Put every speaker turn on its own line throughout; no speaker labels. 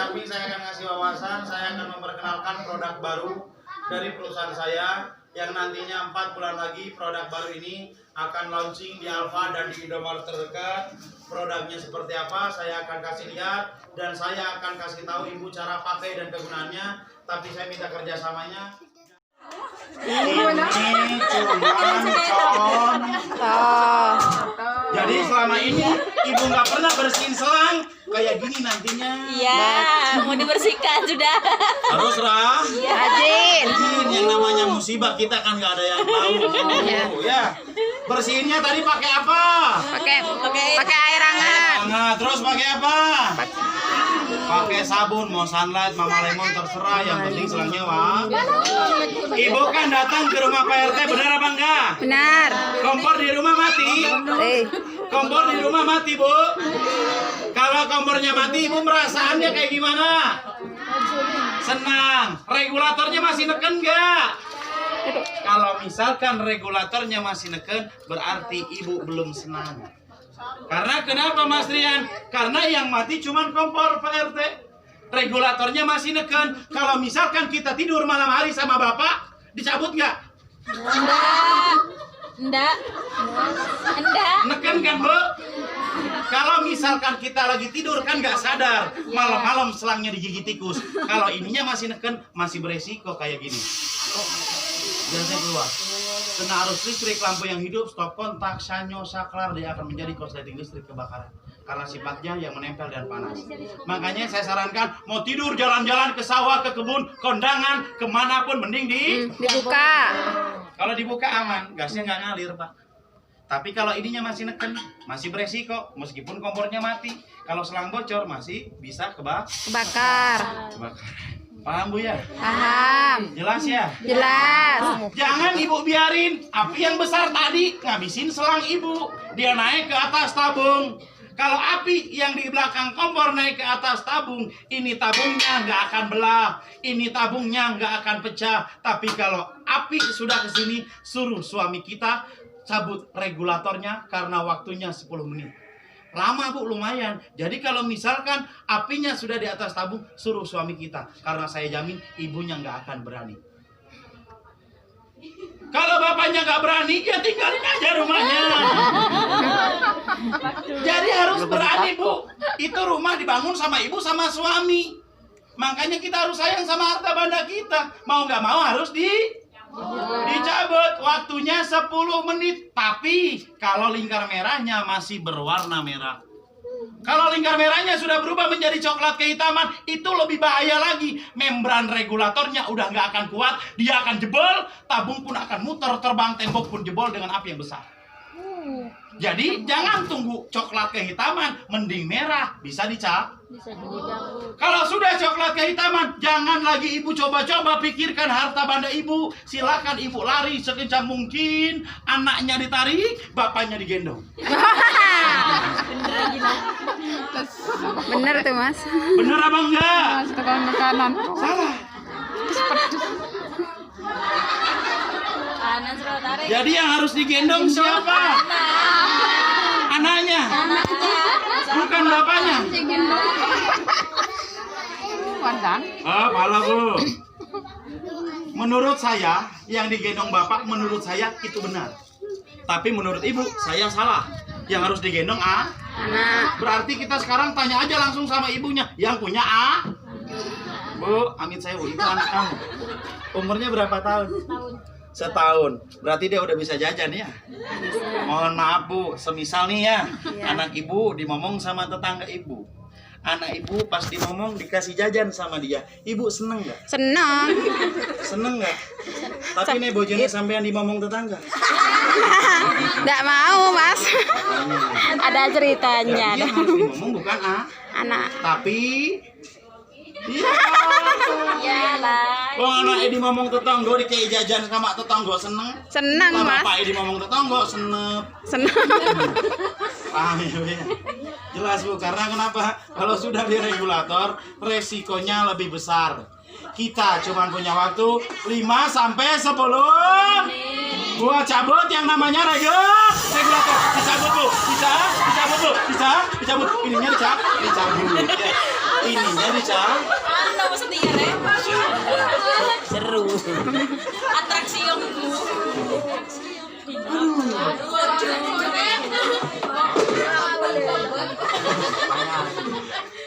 samping saya akan ngasih wawasan, saya akan memperkenalkan produk baru dari perusahaan saya yang nantinya 4 bulan lagi produk baru ini akan launching di Alfa dan di Indomaret terdekat. Produknya seperti apa saya akan kasih lihat dan saya akan kasih tahu ibu cara pakai dan kegunaannya, tapi saya minta kerjasamanya. Ini cuman con. Jadi selama ini ibu nggak pernah bersihin selang kayak gini nantinya.
Iya, mau dibersihkan sudah.
Harus Rah.
Rajin.
Yang namanya musibah kita kan nggak ada yang tahu. Ya. Bersihinnya tadi pakai apa?
Pakai air hangat.
Hangat. Terus pakai apa? Pakai sabun, mau sunlight, mama lemon terserah. Yang penting selangnya wah. Ibu kan datang ke rumah Pak RT, benar apa enggak?
Benar.
Kompor di rumah mati. Kompor di rumah mati, Bu. Kalau kompornya mati, ibu perasaannya kayak gimana? Senang. Regulatornya masih neken nggak? Kalau misalkan regulatornya masih neken, berarti ibu belum senang. Karena kenapa Mas Rian? Karena yang mati cuma kompor Pak RT. Regulatornya masih neken. Kalau misalkan kita tidur malam hari sama bapak, dicabut nggak?
Enggak.
Neken kan, Bu? Kalau misalkan kita lagi tidur kan nggak sadar, malam-malam selangnya digigit tikus. Kalau ininya masih neken, masih beresiko kayak gini. Jangan saya keluar. Kena arus listrik, lampu yang hidup, stop kontak, sanyo, saklar, dia akan menjadi korsleting listrik kebakaran. Karena sifatnya yang menempel dan panas. Makanya saya sarankan, mau tidur jalan-jalan ke sawah, ke kebun, kondangan, kemanapun mending
dibuka.
Kalau dibuka aman, gasnya nggak ngalir Pak. Tapi kalau ininya masih neken, masih beresiko, meskipun kompornya mati. Kalau selang bocor masih bisa kebakar. Paham Bu ya?
Paham.
Jelas ya?
Jelas.
Jangan ibu biarin api yang besar tadi ngabisin selang ibu. Dia naik ke atas tabung. Kalau api yang di belakang kompor naik ke atas tabung, ini tabungnya nggak akan belah, ini tabungnya nggak akan pecah. Tapi kalau api sudah ke sini, suruh suami kita cabut regulatornya karena waktunya 10 menit. Lama Bu, lumayan. Jadi kalau misalkan apinya sudah di atas tabung, suruh suami kita. Karena saya jamin ibunya nggak akan berani. Kalau bapaknya nggak berani, ya tinggalin aja rumahnya. Jadi harus berani Bu. Itu rumah dibangun sama ibu sama suami. Makanya kita harus sayang sama harta benda kita. Mau nggak mau harus dicabut. Waktunya 10 menit. Tapi kalau lingkar merahnya masih berwarna merah. Kalau lingkar merahnya sudah berubah menjadi coklat kehitaman, itu lebih bahaya lagi. Membran regulatornya udah nggak akan kuat, dia akan jebol, tabung pun akan muter, terbang, tembok pun jebol dengan api yang besar. Jadi jangan tunggu coklat kehitaman, mending merah, bisa dicabut. Kalau sudah coklat kehitaman, jangan lagi ibu coba-coba pikirkan harta benda ibu. Silakan ibu lari sekencang mungkin, anaknya ditarik, bapaknya digendong.
Bener tuh Mas.
Bener apa enggak?
Kanan.
Salah. Jadi yang harus digendong siapa? Anaknya. Bukan bapaknya. Pala Bu. Menurut saya, yang digendong bapak menurut saya itu benar. Tapi menurut ibu, saya salah. Yang harus digendong anak. Berarti kita sekarang tanya aja langsung sama ibunya. Yang punya Bu, amit saya Bu, itu anak kamu. Umurnya berapa tahun? Setahun. Berarti dia udah bisa jajan ya? Mohon maaf Bu, semisal nih ya, anak ibu dimomong sama tetangga ibu. Anak ibu pas dimomong dikasih jajan sama dia. Ibu seneng nggak?
Senang.
Seneng nggak? Tapi nih bojone sampean dimomong tetangga.
Nggak mau Mas. Ada ceritanya.
Yang harus dimomong bukan
anak.
Tapi
Iyalah.
anaknya dimomong tetangga dikei jajan sama tetangga seneng.
Senang Mas.
Bapaknya dimomong tetangga seneng. Paham ya? Jelas Bu, karena kenapa? Kalau sudah di regulator, resikonya lebih besar. Kita cuma punya waktu 5 sampai 10 buat cabut yang namanya regulator. Dicabut Bu, dicabut Bu, dicabut. Ininya dicabut. ininya dicari.
Ano maksudnya ya, seru. Atraksi yang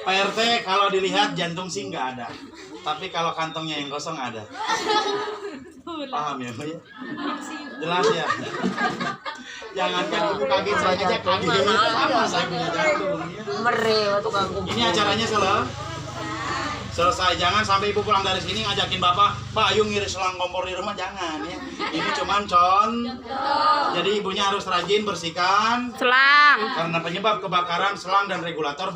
Pak RT kalau dilihat jantung sih nggak ada, tapi kalau kantongnya yang kosong ada. Paham ya, Bu ya? Jelas ya. Jangankan ibu kaget saja kaget sama saya punya jantung.
Mereu tukang kumpul.
Ini acaranya selesai. Jangan sampai ibu pulang dari sini ngajakin bapak, Pak ayo ngiris selang kompor di rumah, jangan ya. Ini cuman jadi ibunya harus rajin bersihkan
selang,
karena penyebab kebakaran selang dan regulator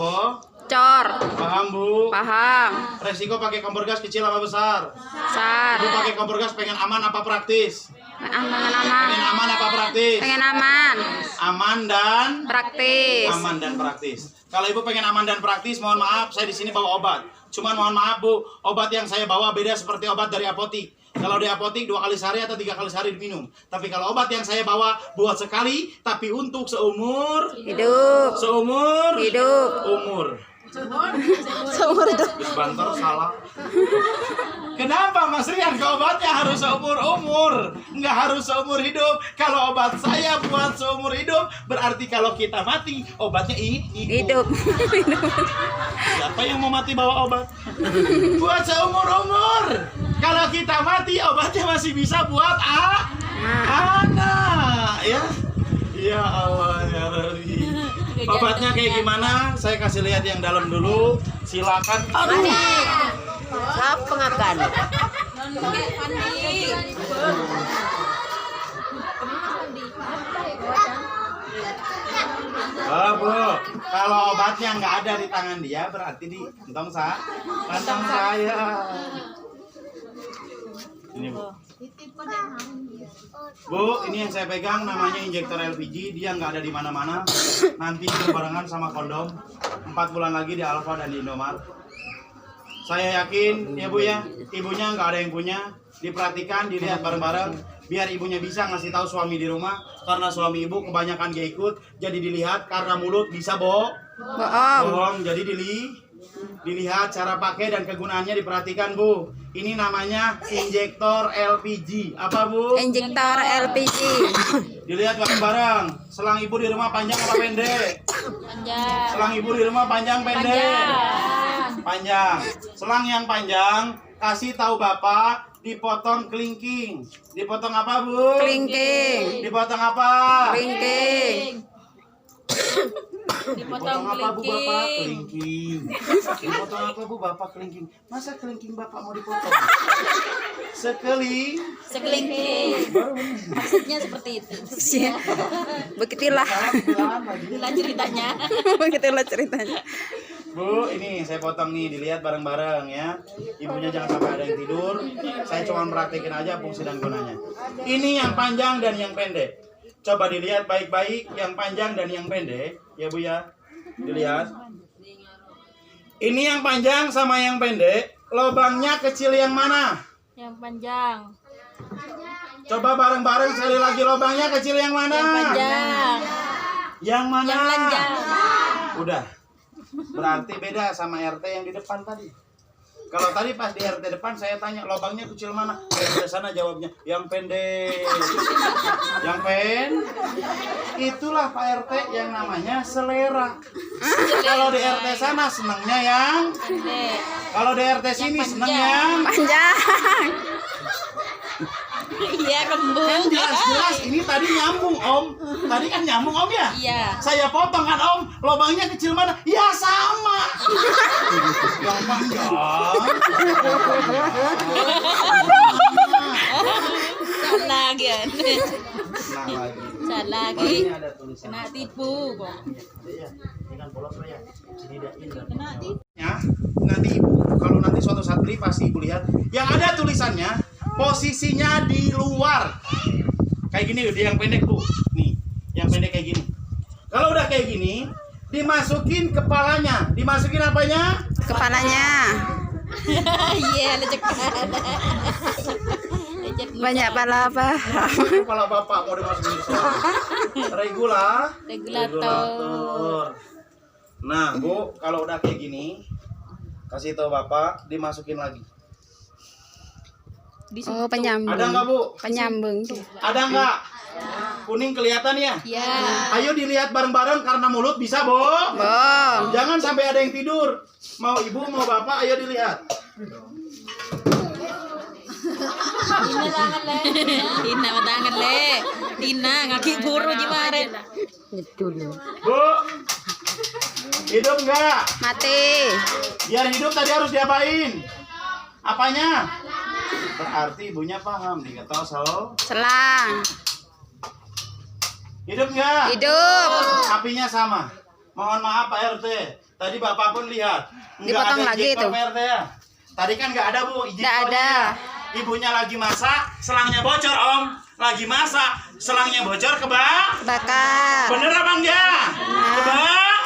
cor.
Paham Bu?
Paham.
Resiko pakai kompor gas kecil apa besar?
Besar.
Ibu pakai kompor gas pengen aman apa praktis?
Pengen
Pengen
aman.
aman apa praktis?
Pengen aman.
Aman dan
Praktis.
aman dan praktis. Kalau ibu pengen aman dan praktis, mohon maaf, saya di sini bawa obat. Cuman mohon maaf Bu, obat yang saya bawa beda seperti obat dari apotik. Kalau di apotik 2 kali sehari atau 3 kali sehari diminum. Tapi kalau obat yang saya bawa buat sekali, tapi untuk seumur
Hidup.
umur.
Seumur hidup.
Bis banter salah. Kenapa Mas Rian ke obatnya harus seumur umur? Nggak harus seumur hidup. Kalau obat saya buat seumur hidup, berarti kalau kita mati obatnya
Hidup.
Siapa yang mau mati bawa obat? Buat seumur umur. Kalau kita mati obatnya masih bisa buat anak ya. Ya Allah ya Rabbi. Obatnya kayak gimana? Saya kasih lihat yang dalam dulu. Silakan. Aduh.
Siapa pengakan?
Oh Bu, kalau obatnya nggak ada di tangan dia berarti di kantong saya. Ini Bu. Bu, ini yang saya pegang namanya injektor LPG. Dia nggak ada di mana-mana. Nanti berbarengan sama kondom. 4 bulan lagi di Alfa dan di Indomaret. Saya yakin ya Bu ya, ibunya nggak ada yang punya. Diperhatikan, dilihat bareng-bareng. Biar ibunya bisa ngasih tahu suami di rumah. Karena suami ibu kebanyakan gak ikut. Jadi dilihat karena mulut bisa bohong. Jadi dilihat cara pakai dan kegunaannya diperhatikan Bu. Ini namanya injektor LPG. Apa Bu?
Injektor LPG.
Dilihat bareng-bareng. Selang ibu di rumah panjang apa pendek?
Panjang.
Selang ibu di rumah panjang pendek? Panjang. Selang yang panjang kasih tahu Bapak dipotong kelingking. Dipotong apa Bu?
Kelingking.
Dipotong apa?
Kelingking.
Dipotong apa Bu Bapak? Kelingking. Dipotong apa Bu Bapak? Kelingking. Masa kelingking Bapak mau dipotong?
Sekelingking. Maksudnya seperti itu. Begitulah. Begitulah ceritanya. Begitulah ceritanya.
Bu, ini saya potong nih, dilihat bareng-bareng ya. Ibunya jangan sampai ada yang tidur. Saya cuma praktekin aja fungsi dan gunanya. Ini yang panjang dan yang pendek. Coba dilihat baik-baik yang panjang dan yang pendek, ya Bu ya. Dilihat. Ini yang panjang sama yang pendek, lubangnya kecil yang mana?
Yang panjang.
Coba bareng-bareng sekali lagi, lubangnya kecil yang mana?
Yang panjang.
Yang mana?
Yang panjang.
Udah. Berarti beda sama RT yang di depan tadi. Kalau tadi pas di RT depan saya tanya lubangnya kecil mana? RT sana jawabnya yang pendek. Yang itulah Pak RT yang namanya selera. Kalau di RT sana senangnya yang
Pendek.
kalau di RT sini senang yang
Panjang. Iya, kembung.
kan jelas-jelas ini tadi nyambung Om. Tadi kan nyambung Om ya?
Iya.
Saya potong kan Om, lubangnya kecil mana? Ya sama. Yang panjang.
Salah lagi.
Senang lagi.
Salah lagi.
Ini ada tulisan.
Kena tipu kok.
Iya, ini kan polos ya. Kena tipu. Ya, nanti Ibu kalau nanti suatu saat beli pasti Ibu lihat yang ada tulisannya posisinya di luar. Kayak gini udah yang pendek Bu. Nih, yang pendek kayak gini. Kalau udah kayak gini, dimasukin kepalanya. Dimasukin apanya?
Kepalanya. Iya, lecek. Banyak pala apa?
Kepala Bapak mau dimasukin regulator.
Regulator.
Nah, Bu, kalau udah kayak gini, Kasih tahu bapak, dimasukin lagi.
Oh, penyambung.
Ada nggak bu?
Penyambung.
Ada nggak? Kuning kelihatan ya?
Ya.
Ayo dilihat bareng-bareng karena mulut bisa bu.
Bom.
Jangan sampai ada yang tidur. Mau ibu mau bapak, ayo dilihat.
Tina matangan le. Tina ngaki guru jimaren.
Bu, hidup nggak?
Mati.
Biar hidup tadi harus diapain? Apanya? Berarti ibunya paham, dikata
Selang.
hidup nggak?
Hidup.
Apinya sama. Mohon maaf Pak RT. Tadi Bapak pun lihat. Nggak
Dipotong
ada
lagi
injektor
itu.
Pak RT ya. Tadi kan nggak ada Bu
Nggak
injektornya.
ada.
Ibunya lagi masak, selangnya bocor Om. Lagi masak, selangnya bocor
Bakar.
Bener apa enggak?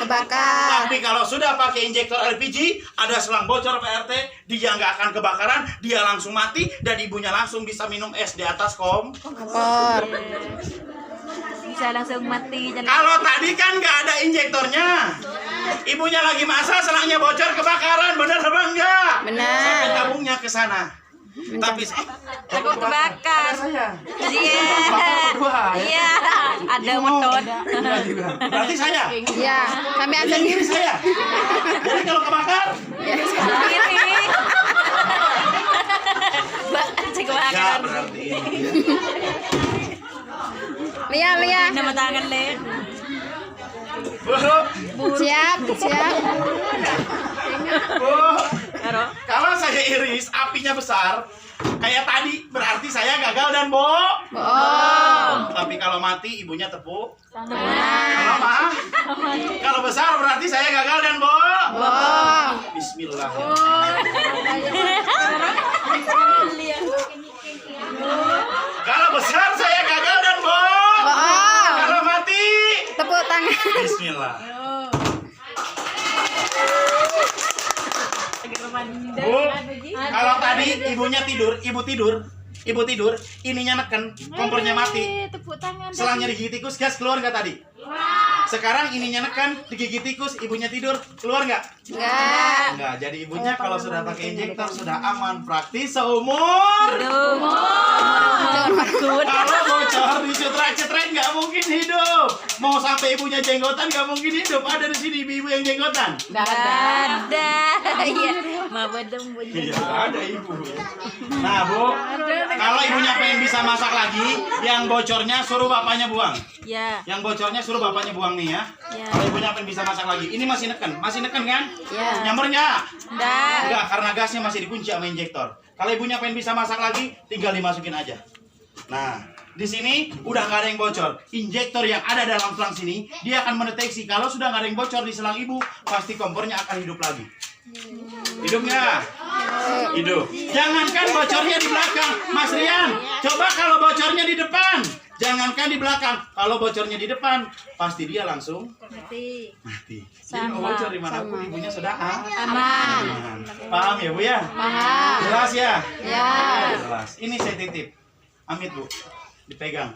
Kebakar.
Tapi kalau sudah pakai injektor LPG, ada selang bocor Pak RT, dia nggak akan kebakaran, dia langsung mati dan ibunya langsung bisa minum es di atas
Kompor.
Bisa langsung mati.
Kalau tadi kan nggak ada injektornya, ibunya lagi masak, selangnya bocor, kebakaran, bener apa enggak?
Benar.
Sampai tabungnya ke sana. Tapi
Takut kebakar.
saya.
Iya.
Bapak berdua, ya?
Iya. Ada
Ibu mau?
metode.
Enggak juga. Berarti saya.
Ya, kami
Yang
akan
ini saya. Jadi kalau kebakar,
Ini. Mbak,
ya
kebakaran.
berarti ini.
Lia.
Nama tangan le.
Bu,
Siap.
Bu.
Karo.
Kalau saya iris apinya besar kayak tadi berarti saya gagal dan bohong. Tapi kalau mati ibunya tepuk. Kalau mah, kalau besar berarti saya gagal dan bohong. Bismillah. Kalau besar saya gagal dan bohong. Kalau mati
Tepuk tangan.
Bismillah. Bu, kalau tadi ibu tidur, ininya neken, kompornya mati.
Tepuk tangan.
Selangnya digigit tikus, gas keluar nggak tadi? Sekarang ininya neken, digigit tikus, ibunya tidur, keluar nggak?
Enggak.
Enggak. Jadi ibunya kalau sudah pakai injektor sudah aman, praktis seumur. Kalau bocor dicetret-cetret nggak mungkin hidup. Mau sampai ibunya jenggotan nggak mungkin hidup. Ada di sini ibu-ibu yang jenggotan.
Ada. Iya. Mau bedem
Iya, ada ibu. Nah, Bu, kalau ibunya pengen bisa masak lagi, yang bocornya suruh bapaknya buang.
Ya.
Yang bocornya suruh bapaknya buang nih ya.
Ya.
Kalau ibunya pengen bisa masak lagi, ini masih neken kan?
Ya.
Nyamber nggak?
Enggak.
Enggak, karena gasnya masih dikunci sama injektor. Kalau ibunya pengen bisa masak lagi, tinggal dimasukin aja. Nah, di sini udah nggak ada yang bocor. Injektor yang ada dalam selang sini, dia akan mendeteksi kalau sudah nggak ada yang bocor di selang ibu, pasti kompornya akan hidup lagi. Hidup nggak? Hidup. Jangankan bocornya di belakang, Mas Rian. Coba kalau bocornya di depan. Jangankan di belakang, kalau bocornya di depan, pasti dia langsung
Mati.
mati. Jadi mau bocor dimanapun ibunya sudah
Aman.
Paham ya Bu ya?
Paham.
Jelas ya?
Ya.
Jelas. Ini saya titip. Amit Bu, dipegang.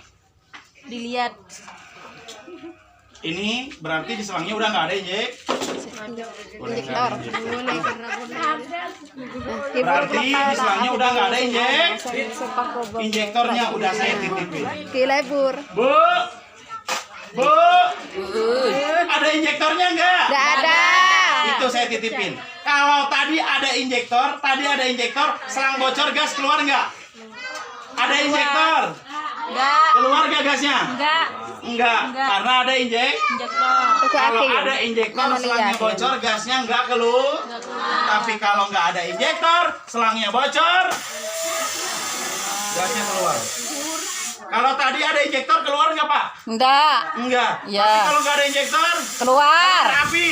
Dilihat.
Ini berarti di selangnya udah nggak ada
Injektor.
Berarti di selangnya udah nggak ada injektornya udah saya titipin.
Dilebur.
Bu, ada injektornya nggak?
Enggak ada.
Itu saya titipin. Kalau tadi ada injektor, selang bocor gas keluar nggak? Ada injektor,
Enggak.
keluar nggak gasnya? Enggak, karena ada
Injektor.
Kalau ada injektor, selangnya bocor, gasnya nggak keluar. Tapi kalau nggak ada injektor, selangnya bocor, gasnya keluar. Kalau tadi ada injektor, keluar nggak Pak?
Enggak.
Enggak.
Ya.
Tapi kalau nggak ada injektor,
Keluar.
kena api.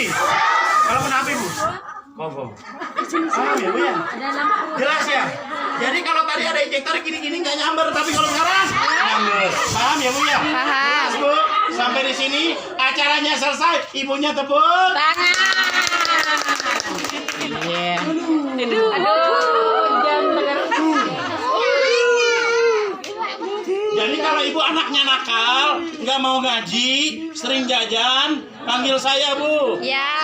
Kalau kena api Bu? Kok? Paham ya Bu ya? Jelas ya? Jadi kalau tadi ada injektor gini-gini nggak nyamber, tapi kalau sekarang nyamber. Paham ya Bu ya?
Paham.
Jelas, Bu. Sampai di sini acaranya selesai. Ibunya tepuk.
Tangan.
Jadi kalau ibu anaknya nakal, nggak mau ngaji, sering jajan, panggil saya Bu.
Ya.